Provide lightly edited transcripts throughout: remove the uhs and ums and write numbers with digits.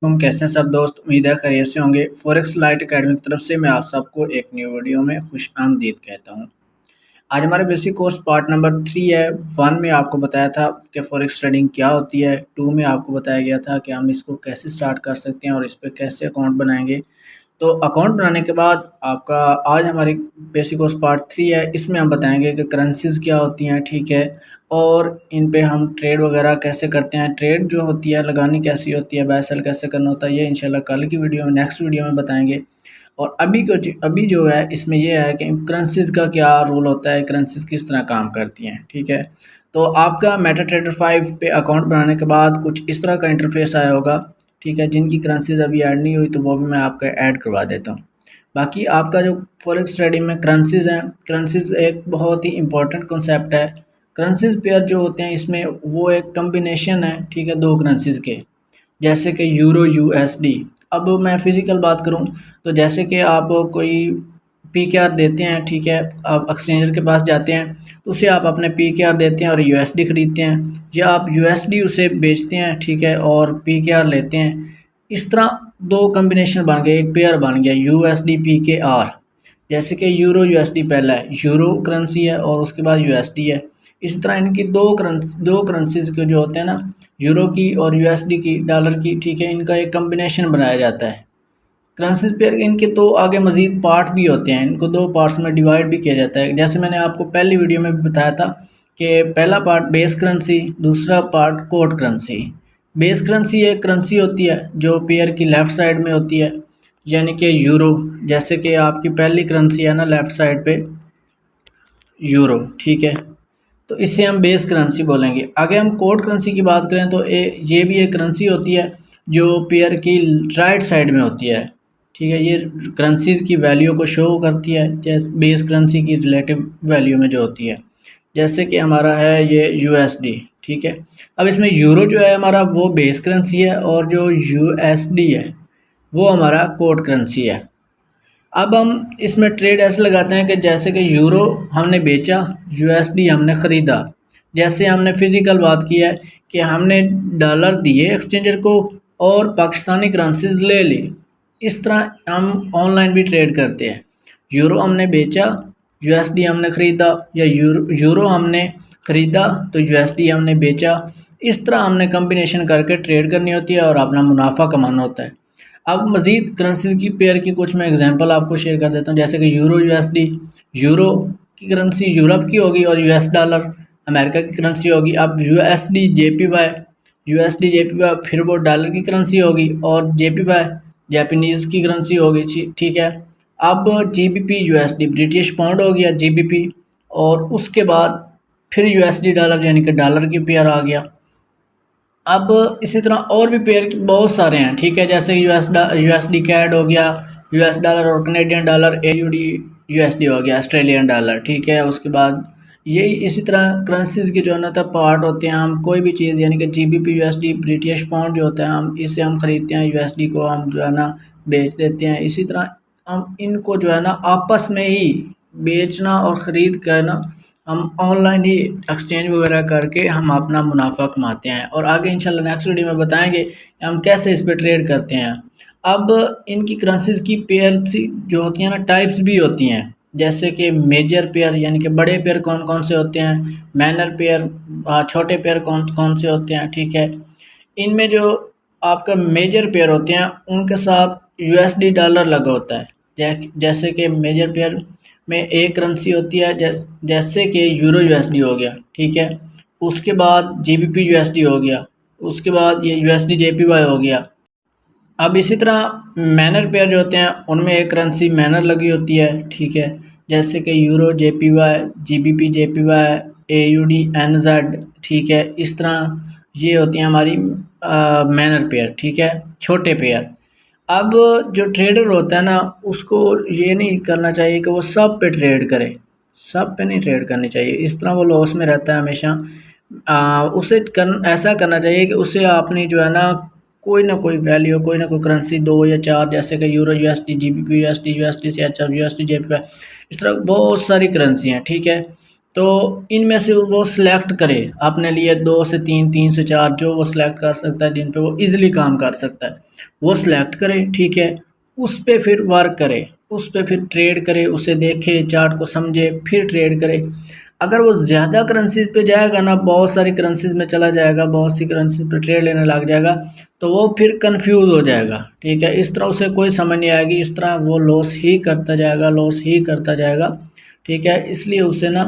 तुम कैसे हैं सब दोस्त। उम्मीद है खैरियत से होंगे। फॉरेक्स लाइट एकेडमी की तरफ से मैं आप सबको एक न्यू वीडियो में खुश आमदीद कहता हूं। आज हमारे बेसिक कोर्स पार्ट नंबर 3 है। 1 में आपको बताया था कि फॉरेक्स ट्रेडिंग क्या होती है। 2 में आपको बताया गया था कि हम इसको कैसे स्टार्ट कर सकते हैं और इस पर कैसे अकाउंट बनाएंगे। तो अकाउंट बनाने के बाद आपका आज हमारी बेसिक कोर्स पार्ट 3 है। इसमें हम बताएंगे कि करेंसीज क्या होती हैं, ठीक है, और इन पे हम ट्रेड वगैरह कैसे करते हैं, ट्रेड जो होती है लगानी कैसी होती है, बाय सेल कैसे करना होता है, ये इंशाल्लाह कल की वीडियो में नेक्स्ट वीडियो में बताएंगे। और अभी जो है इसमें ये है कि करेंसीज का क्या रोल होता है, करेंसीज किस तरह काम करती हैं, ठीक है। तो आपका मेटा ट्रेडर 5 पे अकाउंट बनाने के बाद कुछ इस तरह का इंटरफेस आया होगा, ठीक है। जिनकी करेंसीज अभी ऐड नहीं हुई तो वो भी मैं आपका ऐड करवा देता हूँ। बाकी आपका जो फॉरेक्स ट्रेडिंग में करेंसीज हैं, करेंसीज एक बहुत ही इंपॉर्टेंट कॉन्सेप्ट है। करेंसीज पेयर जो होते हैं इसमें वो एक कम्बिनेशन है, ठीक है, दो करेंसीज के, जैसे कि यूरो यूएसडी। अब मैं फिजिकल बात करूं तो जैसे कि आप कोई पी के आर देते हैं, ठीक है, आप एक्सचेंजर के पास जाते हैं तो उसे आप अपने पी के आर देते हैं और यूएसडी खरीदते हैं, या आप यूएसडी उसे बेचते हैं, ठीक है, और पी के आर लेते हैं। इस तरह दो कम्बिनेशन बन गए, एक पेयर बन गया यूएसडी पी के आर। जैसे कि यूरो यूएसडी पहला है, यूरो करेंसी है और उसके बाद यूएसडी है। इसी तरह इनकी दो करेंसीज के जो होते हैं ना, यूरो की और यूएसडी की, डॉलर की, ठीक है, इनका एक कम्बिनेशन बनाया जाता है। करेंसीज पेयर इनके तो आगे मजीद पार्ट भी होते हैं, इनको दो पार्ट्स में डिवाइड भी किया जाता है। जैसे मैंने आपको पहली वीडियो में भी बताया था कि पहला पार्ट बेस करेंसी, दूसरा part code currency. Base currency एक करेंसी होती है जो पेयर की लेफ़्ट साइड में होती है, यानी कि यूरो। जैसे कि आपकी पहली करेंसी है ना लेफ़्ट साइड पे, यूरो, ठीक है, तो इससे हम बेस करेंसी बोलेंगे। आगे हम कोड करेंसी की बात करें तो ये भी एक करेंसी होती है जो पेयर की राइट साइड में होती है, ठीक है। ये करेंसीज की वैल्यू को शो करती है, जैसे बेस करेंसी की रिलेटिव वैल्यू में जो होती है। जैसे कि हमारा है ये यूएसडी, ठीक है। अब इसमें यूरो जो है हमारा वो बेस करेंसी है और जो यूएसडी है वो हमारा कोड करेंसी है। अब हम इसमें ट्रेड ऐसे लगाते हैं कि जैसे कि यूरो हमने बेचा, यूएसडी हमने ख़रीदा। जैसे हमने फिजिकल बात की है कि हमने डॉलर दिए एक्सचेंजर को और पाकिस्तानी करेंसीज ले ली। इस तरह हम ऑनलाइन भी ट्रेड करते हैं। यूरो हमने बेचा, यूएसडी हमने ख़रीदा, या यूरो हमने ख़रीदा तो यूएसडी हमने बेचा। इस तरह हमने कम्बिनेशन करके ट्रेड करनी होती है और अपना मुनाफा कमाना होता है। अब मज़ीद करेंसीज की पेयर की कुछ मैं एग्जांपल आपको शेयर कर देता हूँ। जैसे कि यूरो यूएसडी, यूरो की करेंसी यूरोप की होगी और यूएस डॉलर अमेरिका की करेंसी होगी। अब यूएसडी जेपीवाई, यूएसडी जेपीवाई फिर वो डॉलर की करेंसी होगी और जेपीवाई जापानीज़ की करेंसी होगी, ठीक है। अब जीबीपी यूएसडी ब्रिटिश पाउंड हो गया जीबीपी, और उसके बाद फिर यूएसडी डॉलर यानी कि डॉलर की पेयर आ गया। अब इसी तरह और भी पेयर बहुत सारे हैं, ठीक है। जैसे यूएसडी कैड हो गया, यूएस डॉलर और कनेडियन डॉलर, एयूडी यूएसडी हो गया, ऑस्ट्रेलियन डॉलर, ठीक है। उसके बाद यही इसी तरह करेंसीज के जो है ना पार्ट होते हैं। हम कोई भी चीज़ यानी कि जीबीपी यूएसडी ब्रिटिश पाउंड जो होता है हम इसे हम ख़रीदते हैं, यूएसडी को हम जो है ना बेच देते हैं। इसी तरह हम इनको जो है ना आपस में ही बेचना और ख़रीद करना, हम ऑनलाइन ही एक्सचेंज वगैरह करके हम अपना मुनाफा कमाते हैं। और आगे इंशाल्लाह नेक्स्ट वीडियो में बताएंगे कि हम कैसे इस पर ट्रेड करते हैं। अब इनकी करेंसीज की पेयर जो होती हैं ना टाइप्स भी होती हैं। जैसे कि मेजर पेयर यानी कि बड़े पेयर कौन कौन से होते हैं, माइनर पेयर छोटे पेयर कौन कौन से होते हैं, ठीक है। इनमें जो आपका मेजर पेयर होते हैं उनके साथ यूएसडी डॉलर लगा होता है। जैसे कि मेजर पेयर में एक करेंसी होती है, जैसे कि यूरो यूएसडी हो गया, ठीक है। उसके बाद जीबीपी यूएसडी हो गया, उसके बाद ये यूएसडी जेपीवाई हो गया। अब इसी तरह मैनर पेयर जो होते हैं उनमें एक करेंसी मैनर लगी होती है, ठीक है। जैसे कि euro JPY, GBP JPY, AUD एनजेड, ठीक है। इस तरह ये होती हैं हमारी मैनर पेयर, ठीक है, छोटे पेयर। अब जो ट्रेडर होता है ना उसको ये नहीं करना चाहिए कि वो सब पे ट्रेड करे, सब पे नहीं ट्रेड करनी चाहिए, इस तरह वो लॉस में रहता है हमेशा। उसे ऐसा करना चाहिए कि उसे आपने जो है ना कोई ना कोई वैल्यू, कोई ना कोई करेंसी 2 या 4, जैसे कि euro USD, GBP USD, USD से अच्छा यूएसडी जेपीवाई, इस तरह बहुत सारी करेंसी हैं, ठीक है। तो इनमें से वो सिलेक्ट करे अपने लिए 2 से 3, 3 से 4 जो वो सिलेक्ट कर सकता है, जिन पे वो इजीली काम कर सकता है वो सिलेक्ट करे, ठीक है। उस पे फिर वर्क करे, उस पे फिर ट्रेड करे, उसे देखे, चार्ट को समझे, फिर ट्रेड करे। अगर वो ज़्यादा करेंसीज पे जाएगा ना, बहुत सारी करेंसीज में चला जाएगा, बहुत सी करेंसीज पे ट्रेड लेने लग जाएगा, तो वो फिर कंफ्यूज हो जाएगा, ठीक है। इस तरह उसे कोई समझ नहीं आएगी, इस तरह वो लॉस ही करता जाएगा, लॉस ही करता जाएगा, ठीक है। इसलिए उसे ना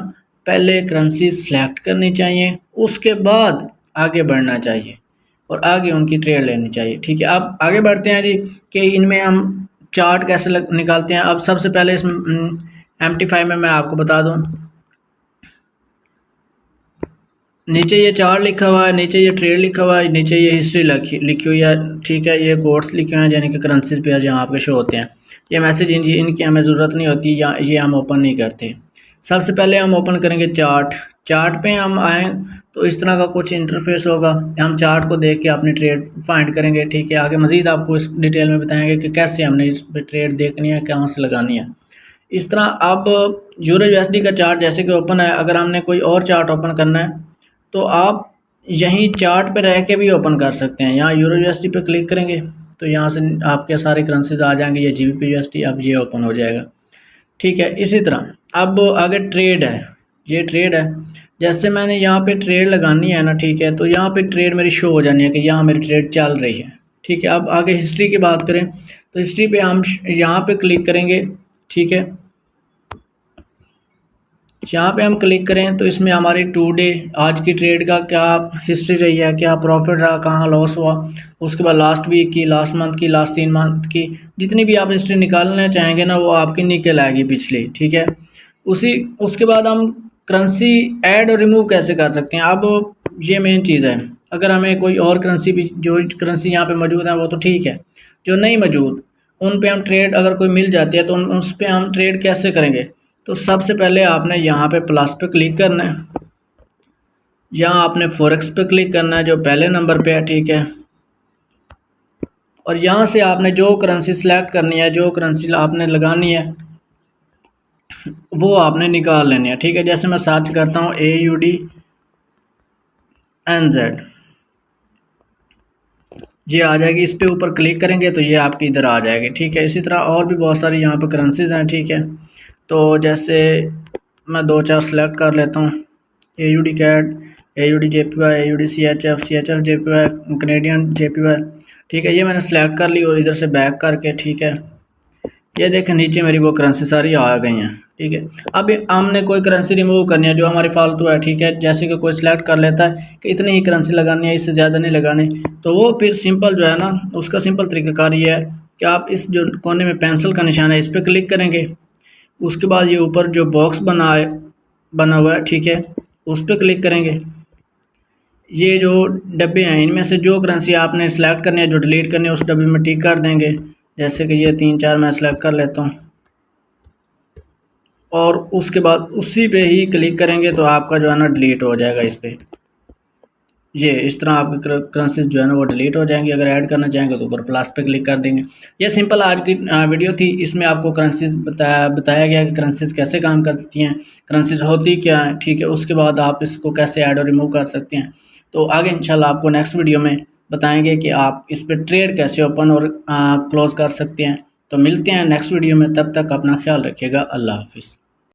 पहले करेंसी सेलेक्ट करनी चाहिए, उसके बाद आगे बढ़ना चाहिए और आगे उनकी ट्रेड लेनी चाहिए, ठीक है। अब आगे बढ़ते हैं जी कि इनमें हम चार्ट कैसे निकालते हैं। अब सबसे पहले इस MT5 में मैं आपको बता दूं, नीचे ये चार्ट लिखा हुआ है, नीचे ये ट्रेड लिखा हुआ है, नीचे ये हिस्ट्री लिखी हुई है, ठीक है। ये कोड्स लिखे हुए हैं यानी कि करेंसीज पेयर जहाँ आपके शो होते हैं। ये मैसेज इनकी हमें ज़रूरत नहीं होती, या ये हम ओपन नहीं करते। सबसे पहले हम ओपन करेंगे चार्ट। चार्ट पे हम आए तो इस तरह का कुछ इंटरफेस होगा, हम चार्ट को देख के अपनी ट्रेड फाइंड करेंगे, ठीक है। आगे मज़ीद आपको इस डिटेल में बताएंगे कि कैसे हमने इस पर ट्रेड देखनी है, कहाँ से लगानी है। इस तरह अब यूरो USD का चार्ट जैसे कि ओपन है, अगर हमने कोई और चार्ट ओपन करना है तो आप यहीं चार्ट पे रह के भी ओपन कर सकते हैं। यहाँ यूरो USD पे क्लिक करेंगे तो यहाँ से आपके सारे करेंसीज आ जाएंगे, ये GBP USD, अब ये ओपन हो जाएगा, ठीक है। इसी तरह अब आगे ट्रेड है, ये ट्रेड है। जैसे मैंने यहाँ पे ट्रेड लगानी है ना, ठीक है, तो यहाँ पे ट्रेड मेरी शो हो जानी है कि यहाँ मेरी ट्रेड चल रही है, ठीक है। अब आगे हिस्ट्री की बात करें तो हिस्ट्री पे हम यहाँ पे क्लिक करेंगे, ठीक है। यहाँ पे हम क्लिक करें तो इसमें हमारी टू डे आज की ट्रेड का क्या हिस्ट्री रही है, क्या प्रॉफिट रहा, कहाँ लॉस हुआ, उसके बाद लास्ट वीक की, लास्ट मंथ की, लास्ट 3 मंथ की, जितनी भी आप हिस्ट्री निकालना चाहेंगे ना वो आपकी निकल आएगी पिछली, ठीक है। उसके बाद हम करेंसी ऐड और रिमूव कैसे कर सकते हैं। अब ये मेन चीज़ है, अगर हमें कोई और करेंसी भी, जो करेंसी यहाँ पे मौजूद है वो तो ठीक है, जो नहीं मौजूद उन पे हम ट्रेड अगर कोई मिल जाती है तो उस पर हम ट्रेड कैसे करेंगे। तो सबसे पहले आपने यहाँ पे प्लस पे क्लिक करना है, यहाँ आपने फॉरेक्स पे क्लिक करना है जो पहले नंबर पे है, ठीक है। और यहाँ से आपने जो करेंसी सेलेक्ट करनी है, जो करेंसी आपने लगानी है वो आपने निकाल लेनी है, ठीक है। जैसे मैं सर्च करता हूँ AUDNZ, ये आ जाएगी, इस पे ऊपर क्लिक करेंगे तो ये आपकी इधर आ जाएगी, ठीक है। इसी तरह और भी बहुत सारी यहाँ पे करेंसीज हैं, ठीक है। तो जैसे मैं 2-4 सेलेक्ट कर लेता हूँ, AUD CAD, AUD JPY, AUD CHF, CHF JPY, Canadian JPY, ठीक है। ये मैंने सेलेक्ट कर ली और इधर से बैक करके, ठीक है, ये देखें नीचे मेरी वो करेंसी सारी आ गई हैं, ठीक है। अब हमने कोई करेंसी रिमूव करनी है जो हमारी फालतू है, ठीक है। जैसे कि कोई सिलेक्ट कर लेता है कि इतनी ही करेंसी लगानी है, इससे ज़्यादा नहीं लगानी, तो वो फिर सिंपल जो है ना, उसका सिंपल तरीक़ाकार ये है कि आप इस जो कोने में पेंसिल का निशान है इस पर क्लिक करेंगे, उसके बाद ये ऊपर जो बॉक्स बना हुआ है, ठीक है, उस पर क्लिक करेंगे। ये जो डब्बे हैं इनमें से जो करेंसी आपने सेलेक्ट करनी है, जो डिलीट करनी है, उस डब्बे में टिक कर देंगे। जैसे कि ये 3-4 मैं सेलेक्ट कर लेता हूँ और उसके बाद उसी पे ही क्लिक करेंगे तो आपका जो है ना डिलीट हो जाएगा इस पर। ये इस तरह आपकी करेंसीज जो है ना वो डिलीट हो जाएंगी। अगर ऐड करना चाहेंगे तो ऊपर प्लस पे क्लिक कर देंगे। ये सिंपल आज की वीडियो थी, इसमें आपको करेंसीज बताया गया कि करेंसीज कैसे काम करती हैं, करेंसीज होती क्या है, ठीक है। उसके बाद आप इसको कैसे ऐड और रिमूव कर सकते हैं। तो आगे इंशाल्लाह आपको नेक्स्ट वीडियो में बताएंगे कि आप इस पर ट्रेड कैसे ओपन और क्लोज कर सकते हैं। तो मिलते हैं नेक्स्ट वीडियो में, तब तक अपना ख्याल रखिएगा। अल्लाह हाफिज़।